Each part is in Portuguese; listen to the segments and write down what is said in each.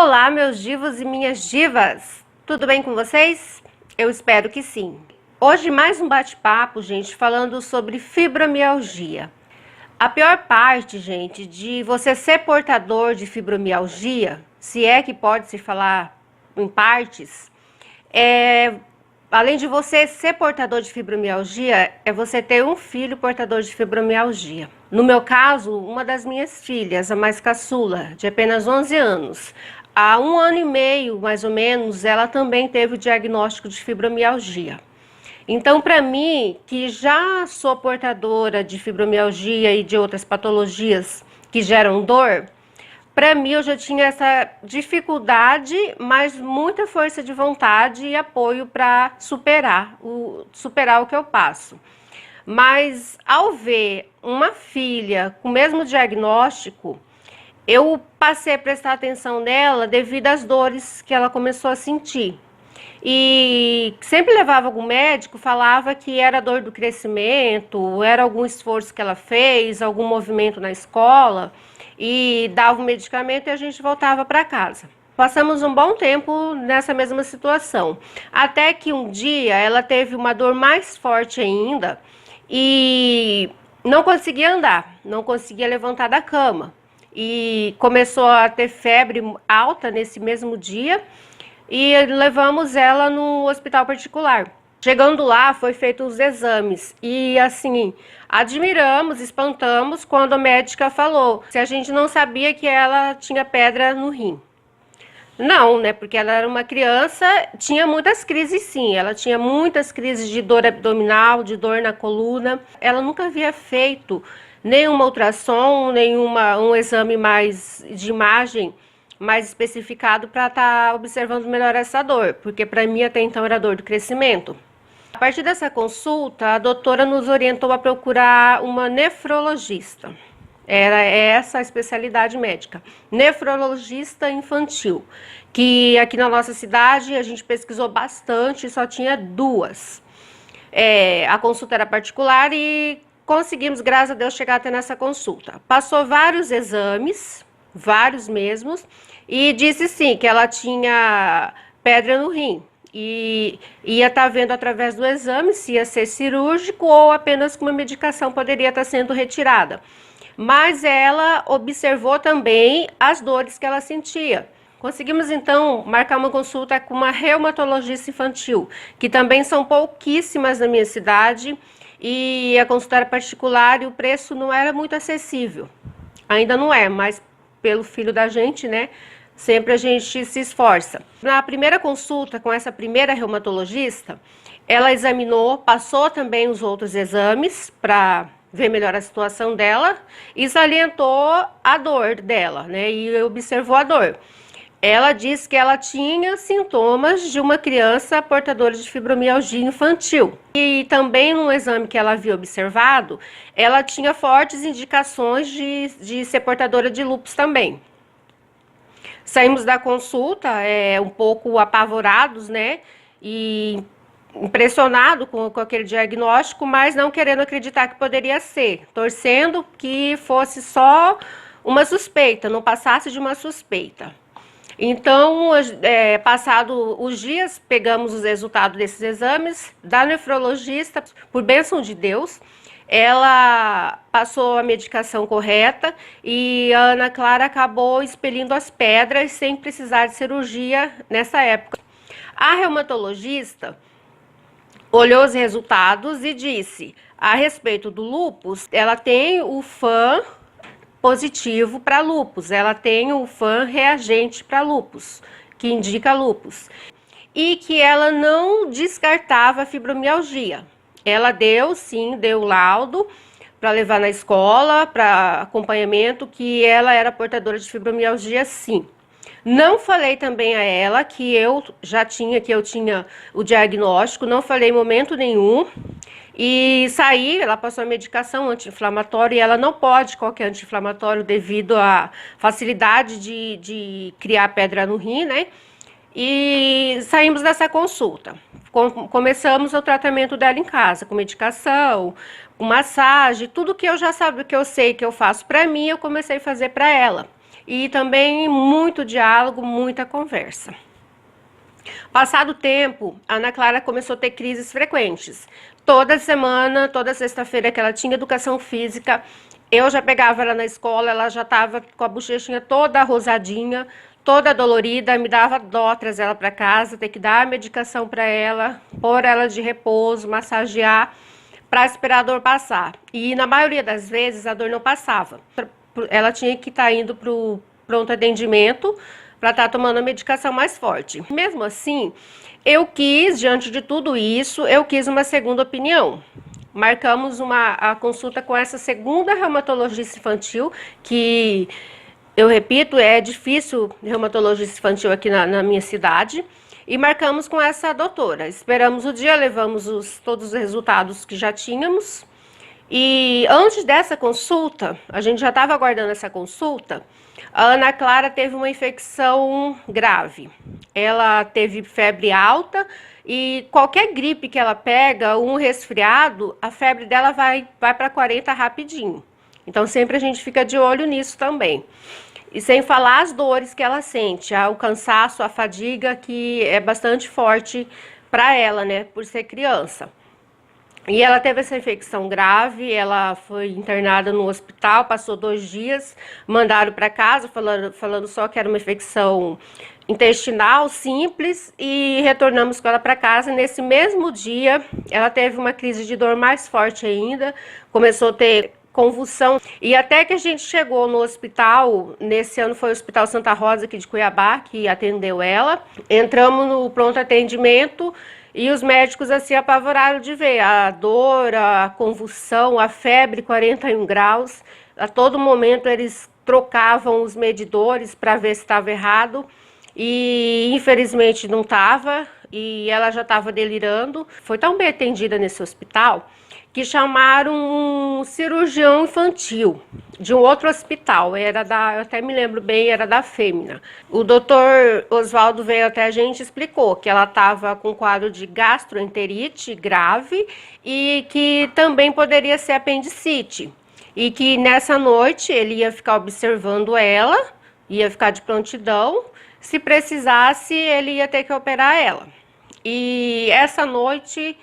Olá, meus divos e minhas divas! Tudo bem com vocês? Eu espero que sim. Hoje mais um bate-papo, gente, falando sobre fibromialgia. A pior parte, gente, de você ser portador de fibromialgia, se é que pode se falar em partes, além de você ser portador de fibromialgia, é você ter um filho portador de fibromialgia. No meu caso, uma das minhas filhas, a mais caçula, de apenas 11 anos, há 1 ano e meio, mais ou menos, ela também teve o diagnóstico de fibromialgia. Então, para mim, que já sou portadora de fibromialgia e de outras patologias que geram dor, para mim eu já tinha essa dificuldade, mas muita força de vontade e apoio para superar o que eu passo. Mas ao ver uma filha com o mesmo diagnóstico, eu passei a prestar atenção nela devido às dores que ela começou a sentir. E sempre levava algum médico, falava que era dor do crescimento, era algum esforço que ela fez, algum movimento na escola, e dava o medicamento e a gente voltava para casa. Passamos um bom tempo nessa mesma situação, até que um dia ela teve uma dor mais forte ainda e não conseguia andar, não conseguia levantar da cama. E começou a ter febre alta nesse mesmo dia e levamos ela no hospital particular. Chegando lá, foi feito os exames e assim, admiramos, espantamos quando a médica falou se a gente não sabia que ela tinha pedra no rim. Não, né, porque ela era uma criança, tinha muitas crises sim, ela tinha muitas crises de dor abdominal, de dor na coluna. Ela nunca havia feito nenhuma ultrassom, um exame mais de imagem mais especificado para estar observando melhor essa dor, porque para mim até então era dor do crescimento. A partir dessa consulta, a doutora nos orientou a procurar uma nefrologista. Era essa a especialidade médica, nefrologista infantil, que aqui na nossa cidade a gente pesquisou bastante e só tinha duas. A consulta era particular e conseguimos, graças a Deus, chegar até nessa consulta. Passou vários exames, vários mesmos, e disse sim que ela tinha pedra no rim. E ia estar vendo através do exame se ia ser cirúrgico ou apenas com uma medicação poderia estar sendo retirada. Mas ela observou também as dores que ela sentia. Conseguimos então marcar uma consulta com uma reumatologista infantil, que também são pouquíssimas na minha cidade, e a consulta era particular e o preço não era muito acessível. Ainda não é, mas pelo filho da gente, né? Sempre a gente se esforça. Na primeira consulta com essa primeira reumatologista, ela examinou, passou também os outros exames para ver melhor a situação dela e salientou a dor dela, né? E observou a dor. Ela disse que ela tinha sintomas de uma criança portadora de fibromialgia infantil. E também no exame que ela havia observado, ela tinha fortes indicações de ser portadora de lúpus também. Saímos da consulta um pouco apavorados, né? E impressionado com aquele diagnóstico, mas não querendo acreditar que poderia ser, torcendo que fosse só uma suspeita, não passasse de uma suspeita. Então, passado os dias, pegamos os resultados desses exames da nefrologista, por bênção de Deus, ela passou a medicação correta e a Ana Clara acabou expelindo as pedras sem precisar de cirurgia nessa época. A reumatologista olhou os resultados e disse, a respeito do lúpus, ela tem o FAM positivo para lúpus, ela tem o FAM reagente para lúpus, que indica lúpus, e que ela não descartava a fibromialgia. Ela deu laudo para levar na escola, para acompanhamento, que ela era portadora de fibromialgia, sim. Não falei também a ela que eu tinha o diagnóstico, não falei em momento nenhum. E saí, ela passou a medicação anti-inflamatória e ela não pode qualquer anti-inflamatório devido à facilidade de criar pedra no rim, né? E saímos dessa consulta. Começamos o tratamento dela em casa, com medicação, com massagem, tudo que eu já sabia, que eu sei que eu faço para mim, eu comecei a fazer para ela. e também muito diálogo, muita conversa. Passado o tempo, a Ana Clara começou a ter crises frequentes. Toda semana, toda sexta-feira que ela tinha educação física, eu já pegava ela na escola, ela já estava com a bochechinha toda rosadinha, toda dolorida, me dava dó trazer ela para casa, ter que dar a medicação para ela, pôr ela de repouso, massagear, para esperar a dor passar. E na maioria das vezes a dor não passava. Ela tinha que estar indo para o pronto atendimento para estar tomando a medicação mais forte. Mesmo assim, eu quis, diante de tudo isso, eu quis uma segunda opinião. Marcamos a consulta com essa segunda reumatologista infantil, que, eu repito, é difícil reumatologista infantil aqui na minha cidade. E marcamos com essa doutora. Esperamos o dia, levamos todos os resultados que já tínhamos. E antes dessa consulta, a gente já estava aguardando essa consulta, a Ana Clara teve uma infecção grave. Ela teve febre alta e qualquer gripe que ela pega, um resfriado, a febre dela vai para 40 rapidinho. Então sempre a gente fica de olho nisso também. E sem falar as dores que ela sente, o cansaço, a fadiga, que é bastante forte para ela, né, por ser criança. E ela teve essa infecção grave, ela foi internada no hospital, passou 2 dias, mandaram para casa, falando só que era uma infecção intestinal simples, e retornamos com ela para casa. Nesse mesmo dia, ela teve uma crise de dor mais forte ainda, começou a ter convulsão, e até que a gente chegou no hospital, nesse ano foi o Hospital Santa Rosa aqui de Cuiabá, que atendeu ela, entramos no pronto atendimento, e os médicos assim apavoraram de ver a dor, a convulsão, a febre 41 graus. A todo momento eles trocavam os medidores para ver se estava errado, e infelizmente não estava, e ela já estava delirando. Foi tão bem atendida nesse hospital que chamaram um cirurgião infantil de um outro hospital, eu até me lembro bem, era da Fêmea. O doutor Oswaldo veio até a gente e explicou que ela estava com quadro de gastroenterite grave e que também poderia ser apendicite. E que nessa noite ele ia ficar observando ela, ia ficar de prontidão, se precisasse ele ia ter que operar ela. E essa noite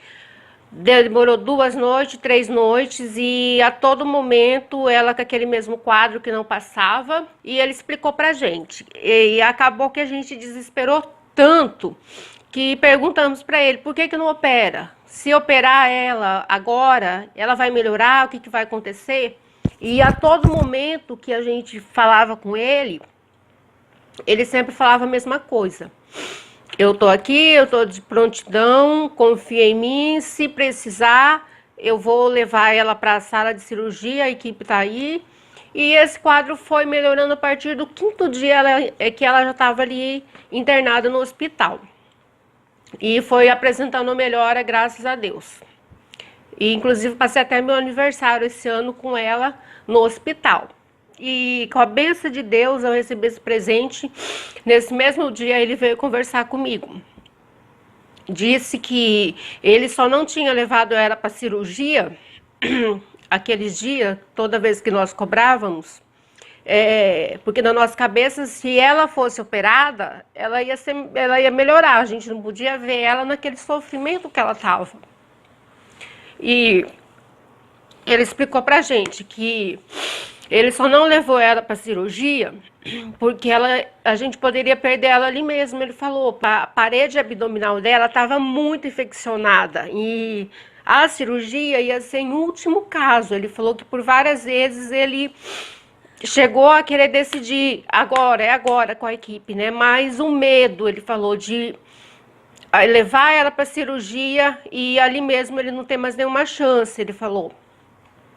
demorou 2 noites, 3 noites, e a todo momento ela com aquele mesmo quadro que não passava, e ele explicou pra gente. E acabou que a gente desesperou tanto que perguntamos para ele, por que não opera? Se operar ela agora, ela vai melhorar? O que vai acontecer? E a todo momento que a gente falava com ele sempre falava a mesma coisa. Eu tô aqui, eu tô de prontidão, confia em mim, se precisar, eu vou levar ela para a sala de cirurgia, a equipe tá aí. E esse quadro foi melhorando a partir do 5º dia que ela já estava ali internada no hospital. E foi apresentando melhora, graças a Deus. E inclusive passei até meu aniversário esse ano com ela no hospital. E com a bênção de Deus eu recebi esse presente. Nesse mesmo dia ele veio conversar comigo. Disse que ele só não tinha levado ela para cirurgia aqueles dias, toda vez que nós cobrávamos, porque na nossa cabeça, se ela fosse operada, ela ia melhorar. A gente não podia ver ela naquele sofrimento que ela estava. E ele explicou pra gente que ele só não levou ela para cirurgia porque a gente poderia perder ela ali mesmo. Ele falou, a parede abdominal dela estava muito infeccionada e a cirurgia ia ser em último caso. Ele falou que por várias vezes ele chegou a querer decidir é agora com a equipe, né? Mas o medo, ele falou, de levar ela para cirurgia e ali mesmo ele não tem mais nenhuma chance, ele falou.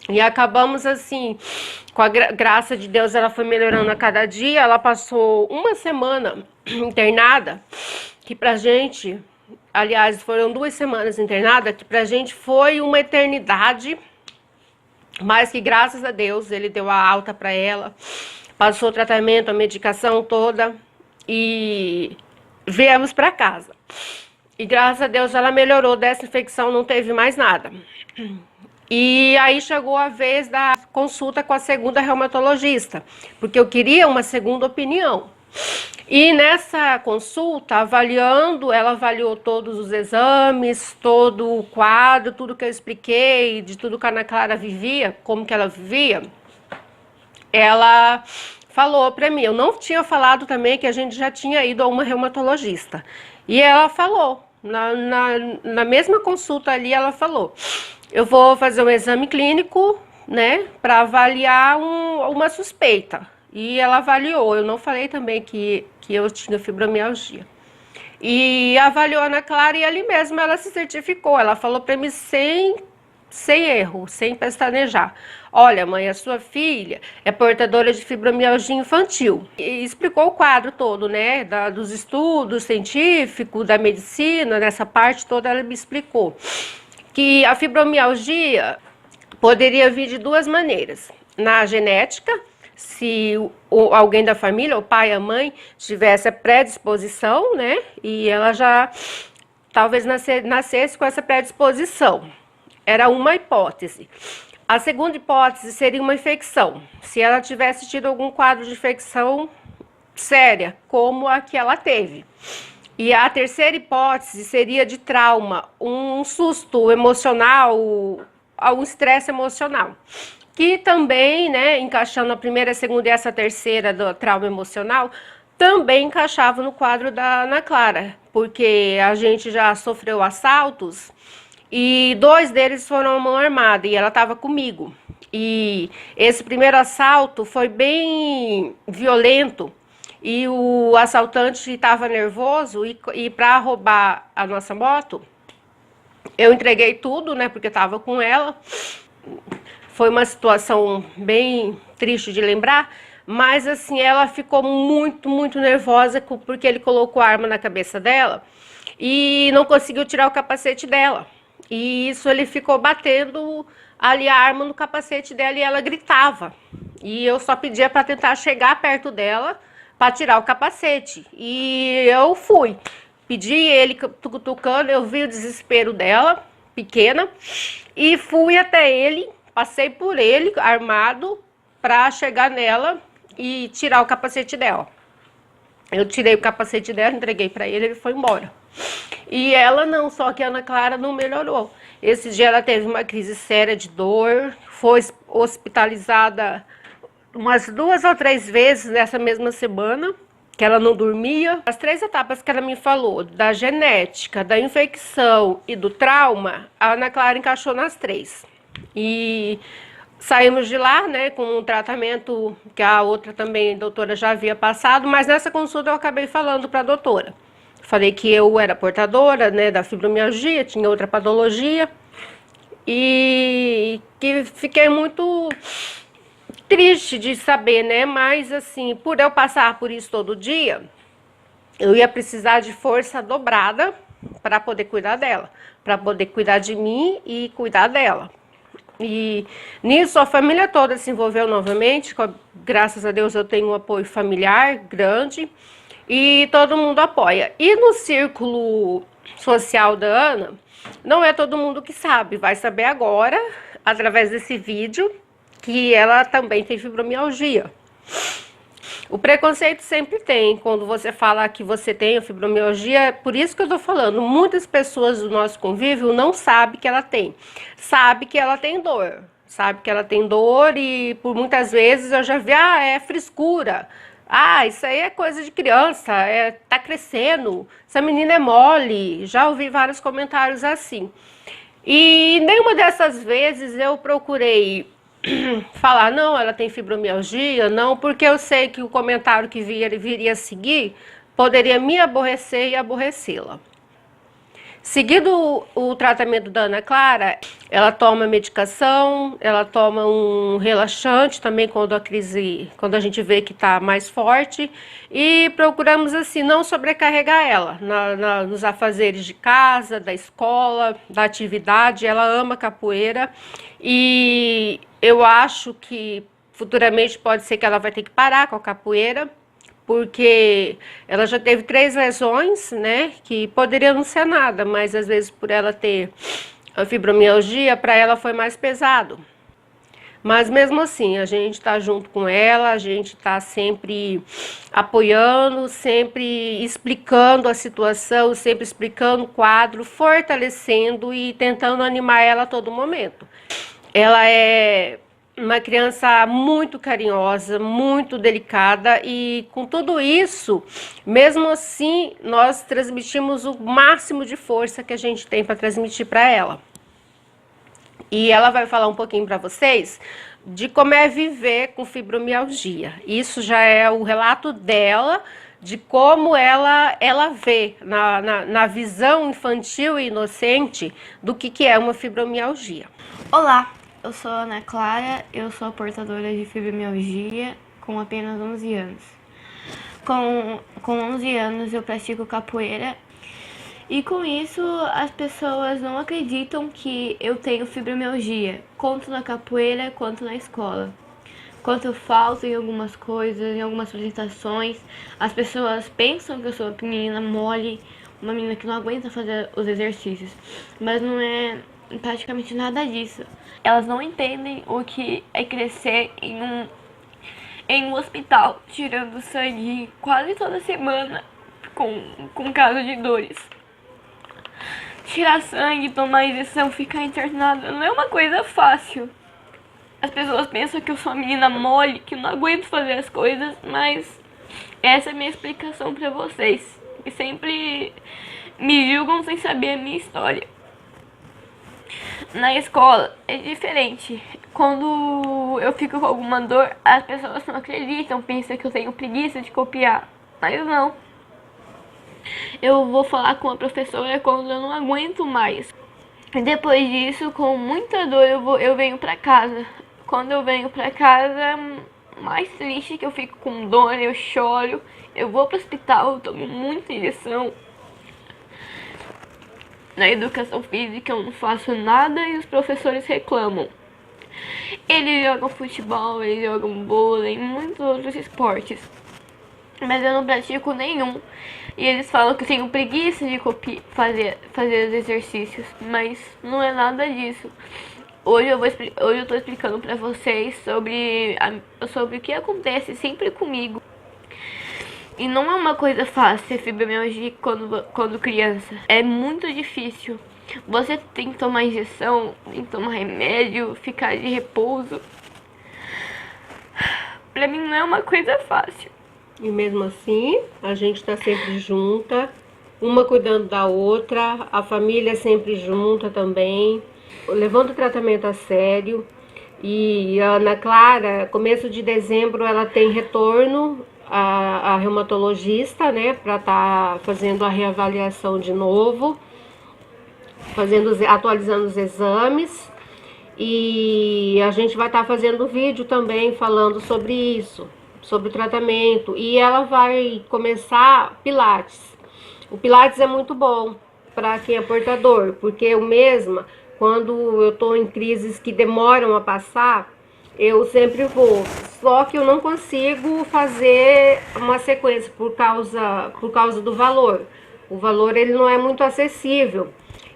E acabamos assim, com a graça de Deus, ela foi melhorando a cada dia. Ela passou 1 semana internada, que pra gente, aliás, foram 2 semanas internada, que pra gente foi uma eternidade, mas que graças a Deus ele deu a alta pra ela, passou o tratamento, a medicação toda e viemos pra casa. E graças a Deus ela melhorou dessa infecção, não teve mais nada. E aí chegou a vez da consulta com a segunda reumatologista, porque eu queria uma segunda opinião. E nessa consulta, avaliando, ela avaliou todos os exames, todo o quadro, tudo que eu expliquei, de tudo que a Ana Clara vivia, como que ela vivia. Ela falou para mim, eu não tinha falado também que a gente já tinha ido a uma reumatologista. E ela falou, na mesma consulta ali, ela falou, eu vou fazer um exame clínico, né, para avaliar uma suspeita. E ela avaliou, eu não falei também que eu tinha fibromialgia. E avaliou a Ana Clara e ali mesmo ela se certificou. Ela falou para mim sem erro, sem pestanejar. Olha, mãe, a sua filha é portadora de fibromialgia infantil. E explicou o quadro todo, né? Dos estudos científicos, da medicina, nessa parte toda ela me explicou. Que a fibromialgia poderia vir de duas maneiras. Na genética, se alguém da família, o pai, a mãe, tivesse a predisposição, né? E ela já talvez nascesse com essa predisposição. Era uma hipótese. A segunda hipótese seria uma infecção. Se ela tivesse tido algum quadro de infecção séria, como a que ela teve. E a terceira hipótese seria de trauma, um susto emocional, um estresse emocional. Que também, né, encaixando a primeira, a segunda e essa terceira do trauma emocional, também encaixava no quadro da Ana Clara, porque a gente já sofreu assaltos e 2 deles foram à mão armada e ela estava comigo. E esse primeiro assalto foi bem violento e o assaltante estava nervoso e para roubar a nossa moto, eu entreguei tudo, né, porque estava com ela. Foi uma situação bem triste de lembrar, mas assim, ela ficou muito nervosa porque ele colocou a arma na cabeça dela e não conseguiu tirar o capacete dela. E isso ele ficou batendo ali a arma no capacete dela e ela gritava. E eu só pedia para tentar chegar perto dela para tirar o capacete. E eu fui. Pedi ele cutucando, eu vi o desespero dela, pequena, e fui até ele, passei por ele armado para chegar nela e tirar o capacete dela. Eu tirei o capacete dela, entreguei para ele, ele foi embora. E ela não, só que a Ana Clara não melhorou. Esse dia ela teve uma crise séria de dor, foi hospitalizada umas 2 ou 3 vezes nessa mesma semana, que ela não dormia. As 3 etapas que ela me falou, da genética, da infecção e do trauma, a Ana Clara encaixou nas 3. E saímos de lá, né, com um tratamento que a outra também, a doutora, já havia passado, mas nessa consulta eu acabei falando para a doutora. Falei que eu era portadora, né, da fibromialgia, tinha outra patologia e que fiquei muito triste de saber, né, mas assim, por eu passar por isso todo dia, eu ia precisar de força dobrada para poder cuidar dela, para poder cuidar de mim e cuidar dela. E nisso a família toda se envolveu novamente, graças a Deus eu tenho um apoio familiar grande e todo mundo apoia. E no círculo social da Ana, não é todo mundo que sabe, vai saber agora, através desse vídeo, que ela também tem fibromialgia. O preconceito sempre tem, quando você fala que você tem a fibromialgia, é por isso que eu tô falando, muitas pessoas do nosso convívio não sabem que ela tem. Sabe que ela tem dor, sabe que ela tem dor e por muitas vezes eu já vi, é frescura. Isso aí é coisa de criança, tá crescendo, essa menina é mole. Já ouvi vários comentários assim. E nenhuma dessas vezes eu procurei falar, não, ela tem fibromialgia, não, porque eu sei que o comentário que viria a seguir poderia me aborrecer e aborrecê-la. Seguido o tratamento da Ana Clara, ela toma medicação, ela toma um relaxante também quando a gente vê que está mais forte e procuramos assim não sobrecarregar ela nos afazeres de casa, da escola, da atividade. Ela ama capoeira e eu acho que futuramente pode ser que ela vai ter que parar com a capoeira, porque ela já teve 3 lesões, né, que poderiam não ser nada, mas às vezes por ela ter A fibromialgia para ela foi mais pesado. Mas mesmo assim, a gente está junto com ela, a gente está sempre apoiando, sempre explicando a situação, sempre explicando o quadro, fortalecendo e tentando animar ela a todo momento. Ela é uma criança muito carinhosa, muito delicada e com tudo isso, mesmo assim, nós transmitimos o máximo de força que a gente tem para transmitir para ela. E ela vai falar um pouquinho para vocês de como é viver com fibromialgia. Isso já é o relato dela, de como ela vê na visão infantil e inocente do que é uma fibromialgia. Olá, eu sou a Ana Clara, eu sou portadora de fibromialgia com apenas 11 anos. Com 11 anos eu pratico capoeira e com isso as pessoas não acreditam que eu tenho fibromialgia, tanto na capoeira quanto na escola. Quando eu falto em algumas coisas, em algumas apresentações, as pessoas pensam que eu sou uma menina mole, uma menina que não aguenta fazer os exercícios, mas não é praticamente nada disso. Elas não entendem o que é crescer em um hospital, tirando sangue quase toda semana com caso de dores. Tirar sangue, tomar injeção, ficar internada não é uma coisa fácil. As pessoas pensam que eu sou uma menina mole, que não aguento fazer as coisas, mas essa é a minha explicação pra vocês. E sempre me julgam sem saber a minha história. Na escola é diferente. Quando eu fico com alguma dor, as pessoas não acreditam, pensam que eu tenho preguiça de copiar. Mas não. Eu vou falar com a professora quando eu não aguento mais. Depois disso, com muita dor, eu venho pra casa. Quando eu venho pra casa, mais triste que eu fico com dor, eu choro. Eu vou pro hospital, eu tomo muita injeção. Na educação física eu não faço nada e os professores reclamam. Eles jogam futebol, eles jogam vôlei, muitos outros esportes. Mas eu não pratico nenhum. E eles falam que eu tenho preguiça de fazer os exercícios. Mas não é nada disso. Hoje eu tô explicando pra vocês sobre o que acontece sempre comigo. E não é uma coisa fácil ser fibromialgia quando criança. É muito difícil. Você tem que tomar injeção, tem que tomar remédio, ficar de repouso. Pra mim não é uma coisa fácil. E mesmo assim, a gente está sempre junta, uma cuidando da outra, a família sempre junta também, levando o tratamento a sério. E a Ana Clara, começo de dezembro, ela tem retorno a reumatologista, né, para estar fazendo a reavaliação de novo, atualizando os exames. E a gente vai estar fazendo vídeo também falando sobre isso, sobre o tratamento. E ela vai começar Pilates. O Pilates é muito bom para quem é portador, porque eu mesma, quando eu estou em crises que demoram a passar, eu sempre vou. Só que eu não consigo fazer uma sequência por causa do valor. O valor ele não é muito acessível.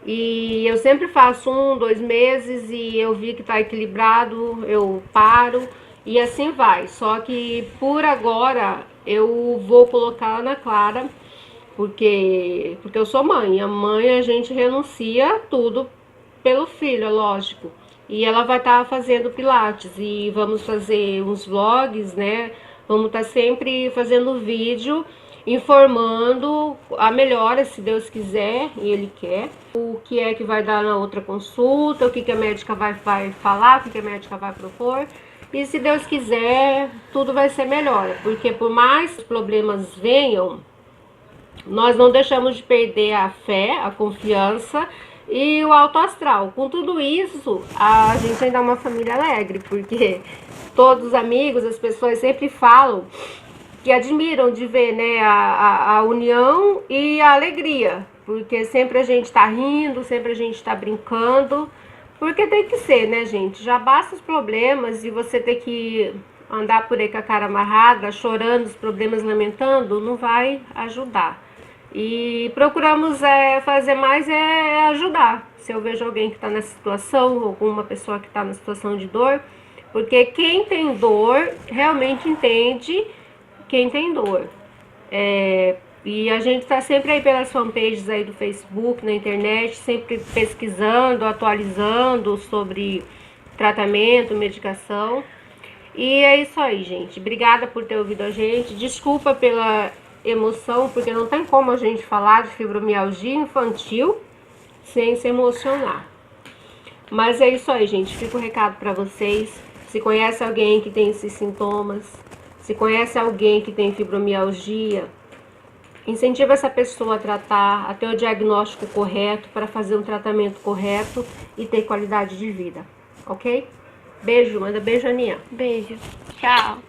E eu sempre faço 1, 2 meses e eu vi que está equilibrado, eu paro e assim vai. Só que por agora eu vou colocar a Ana Clara, porque eu sou mãe. A mãe a gente renuncia a tudo pelo filho, é lógico. E ela vai estar fazendo Pilates e vamos fazer uns vlogs, né? Vamos estar sempre fazendo vídeo informando a melhora, se Deus quiser e Ele quer. O que é que vai dar na outra consulta, o que a médica vai falar, o que a médica vai propor. E se Deus quiser, tudo vai ser melhor. Porque por mais que os problemas venham, nós não deixamos de perder a fé, a confiança e o alto astral. Com tudo isso, a gente ainda é uma família alegre, porque todos os amigos, as pessoas sempre falam que admiram de ver, né, a união e a alegria, porque sempre a gente tá rindo, sempre a gente tá brincando, porque tem que ser, né, gente? Já basta os problemas e você ter que andar por aí com a cara amarrada, chorando os problemas, lamentando, não vai ajudar. E procuramos fazer mais ajudar. Se eu vejo alguém que está nessa situação, alguma pessoa que está na situação de dor, porque quem tem dor realmente entende quem tem dor. E a gente está sempre aí pelas fanpages aí do Facebook, na internet, sempre pesquisando, atualizando sobre tratamento, medicação. E é isso aí, gente. Obrigada por ter ouvido a gente. Desculpa pela emoção, porque não tem como a gente falar de fibromialgia infantil sem se emocionar. Mas é isso aí, gente. Fica o recado para vocês. Se conhece alguém que tem esses sintomas, se conhece alguém que tem fibromialgia, incentiva essa pessoa a tratar, a ter o diagnóstico correto para fazer um tratamento correto e ter qualidade de vida, ok? Beijo, manda beijo, Aninha. Beijo. Tchau.